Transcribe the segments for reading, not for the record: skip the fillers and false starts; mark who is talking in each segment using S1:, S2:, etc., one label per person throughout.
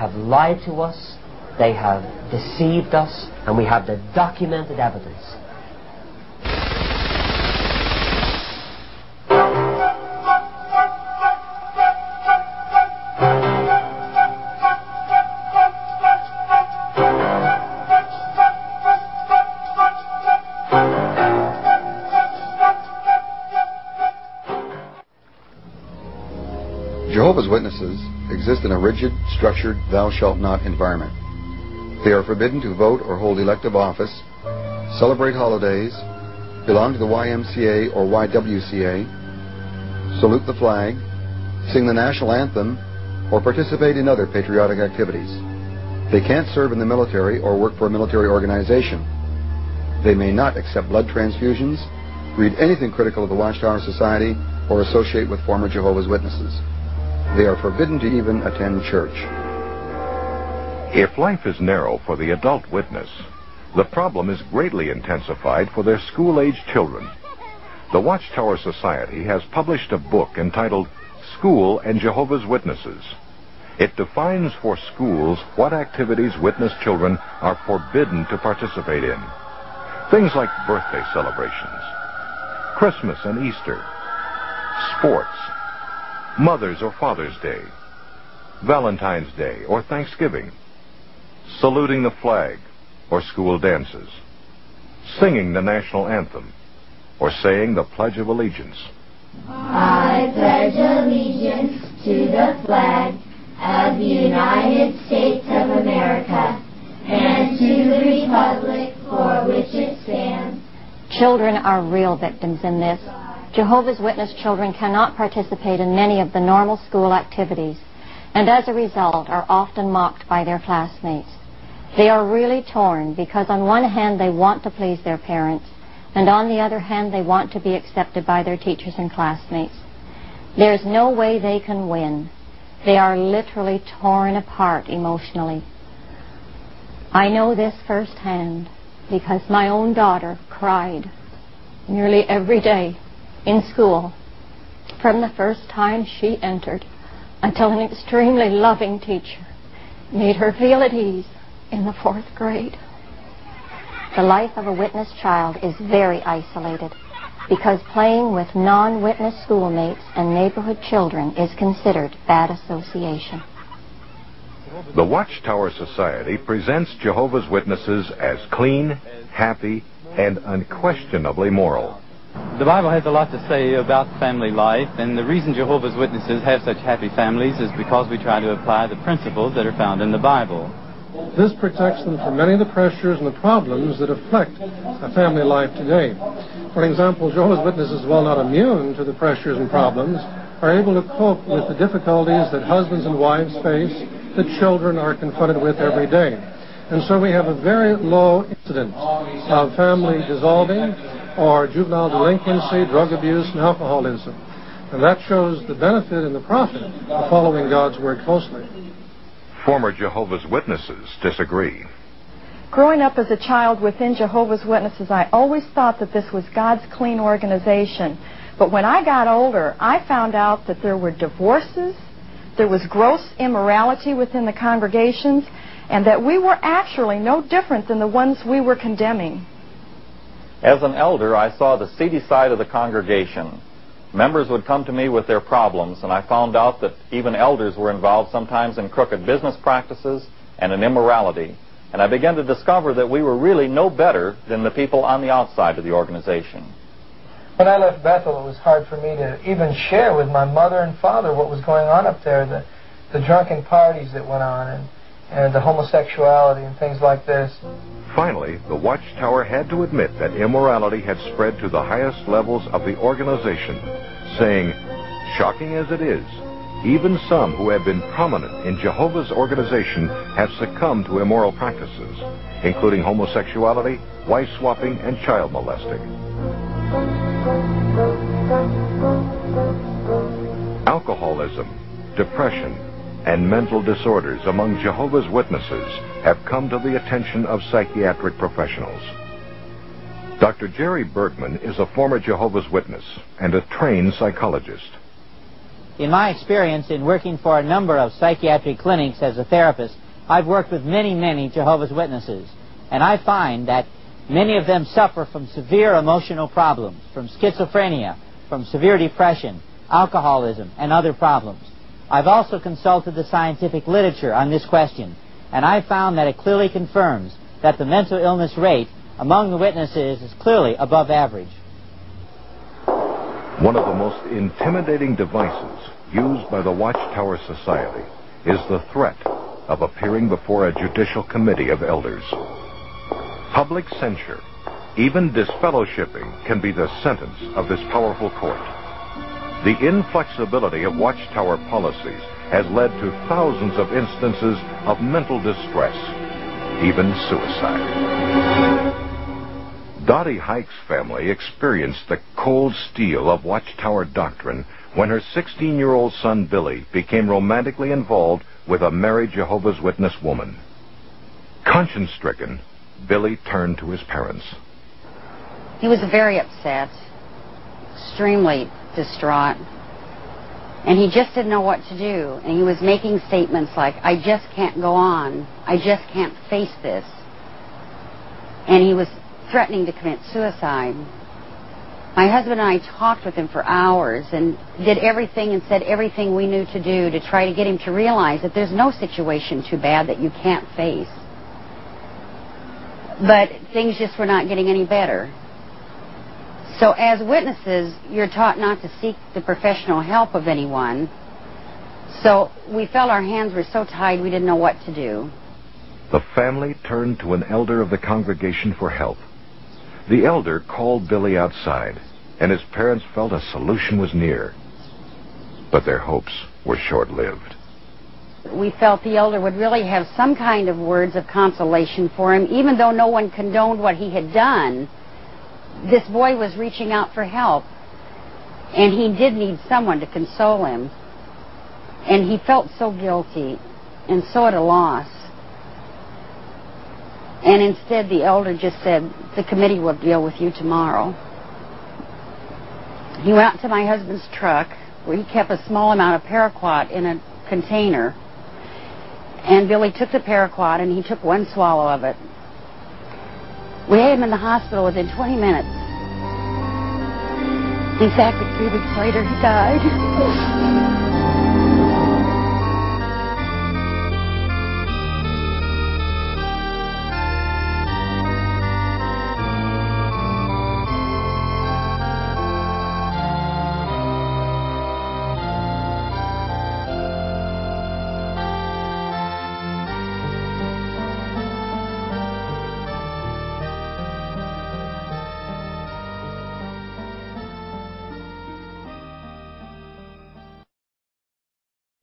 S1: have lied to us, they have deceived us, and we have the documented evidence.
S2: Jehovah's Witnesses exist in a rigid, structured, thou shalt not environment. They are forbidden to vote or hold elective office, celebrate holidays, belong to the YMCA or YWCA, salute the flag, sing the national anthem, or participate in other patriotic activities. They can't serve in the military or work for a military organization. They may not accept blood transfusions, read anything critical of the Watchtower Society, or associate with former Jehovah's Witnesses. They are forbidden to even attend church.
S3: If life is narrow for the adult witness, the problem is greatly intensified for their school-age children. The Watchtower Society has published a book entitled School and Jehovah's Witnesses. It defines for schools what activities witness children are forbidden to participate in. Things like birthday celebrations, Christmas and Easter, sports, Mother's or Father's Day, Valentine's Day or Thanksgiving, saluting the flag or school dances, singing the national anthem, or saying the Pledge of Allegiance.
S4: I pledge allegiance to the flag of the United States of America and to the republic for which it stands.
S5: Children are real victims in this. Jehovah's Witness children cannot participate in many of the normal school activities, and as a result are often mocked by their classmates. They are really torn because on one hand they want to please their parents, and on the other hand they want to be accepted by their teachers and classmates. There's no way they can win. They are literally torn apart emotionally. I know this firsthand because my own daughter cried nearly every day in school from the first time she entered until an extremely loving teacher made her feel at ease in the 4th grade. The life of a witness child is very isolated because playing with non-witness schoolmates and neighborhood children is considered bad association.
S3: The Watchtower Society presents Jehovah's Witnesses as clean, happy, and unquestionably moral.
S6: The Bible has a lot to say about family life, and the reason Jehovah's Witnesses have such happy families is because we try to apply the principles that are found in the Bible.
S7: This protects them from many of the pressures and the problems that afflict a family life today. For example, Jehovah's Witnesses, while not immune to the pressures and problems, are able to cope with the difficulties that husbands and wives face, that children are confronted with every day. And so we have a very low incidence of family dissolving or juvenile delinquency, drug abuse, and alcoholism. And that shows the benefit and the profit of following God's Word closely.
S3: Former Jehovah's Witnesses disagree.
S8: Growing up as a child within Jehovah's Witnesses, I always thought that this was God's clean organization. But when I got older, I found out that there were divorces, there was gross immorality within the congregations, and that we were actually no different than the ones we were condemning.
S9: As an elder, I saw the seedy side of the congregation. Members would come to me with their problems, and I found out that even elders were involved sometimes in crooked business practices and in immorality. And I began to discover that we were really no better than the people on the outside of the organization.
S10: When I left Bethel, it was hard for me to even share with my mother and father what was going on up there, the drunken parties that went on, and the homosexuality and things like this.
S3: Finally, the Watchtower had to admit that immorality had spread to the highest levels of the organization, saying, shocking as it is, even some who have been prominent in Jehovah's organization have succumbed to immoral practices, including homosexuality, wife-swapping, and child molesting. Alcoholism, depression, and mental disorders among Jehovah's Witnesses have come to the attention of psychiatric professionals. Dr. Jerry Bergman is a former Jehovah's Witness and a trained psychologist.
S11: In my experience in working for a number of psychiatric clinics as a therapist, I've worked with many Jehovah's Witnesses, and I find that many of them suffer from severe emotional problems, from schizophrenia, from severe depression, alcoholism, and other problems. I've also consulted the scientific literature on this question, and I found that it clearly confirms that the mental illness rate among the witnesses is clearly above average.
S3: One of the most intimidating devices used by the Watchtower Society is the threat of appearing before a judicial committee of elders. Public censure, even disfellowshipping, can be the sentence of this powerful court. The inflexibility of Watchtower policies has led to thousands of instances of mental distress, even suicide. Dottie Hike's family experienced the cold steel of Watchtower doctrine when her 16-year-old son Billy became romantically involved with a married Jehovah's Witness woman. Conscience-stricken, Billy turned to his parents.
S12: He was very upset, extremely distraught, and he just didn't know what to do. And he was making statements like, "I just can't go on. I just can't face this." And he was threatening to commit suicide. My husband and I talked with him for hours and did everything and said everything we knew to do to try to get him to realize that there's no situation too bad that you can't face. But things just were not getting any better. So as witnesses, you're taught not to seek the professional help of anyone. So we felt our hands were so tied we didn't know what to do.
S3: The family turned to an elder of the congregation for help. The elder called Billy outside, and his parents felt a solution was near. But their hopes were short-lived.
S12: We felt the elder would really have some kind of words of consolation for him, even though no one condoned what he had done. This boy was reaching out for help, and he did need someone to console him. And he felt so guilty and so at a loss. And instead, the elder just said, "The committee will deal with you tomorrow." He went out to my husband's truck, where he kept a small amount of paraquat in a container. And Billy took the paraquat, and he took one swallow of it. We had him in the hospital within 20 minutes. In fact, 3 weeks later, he died.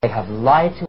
S1: They have lied to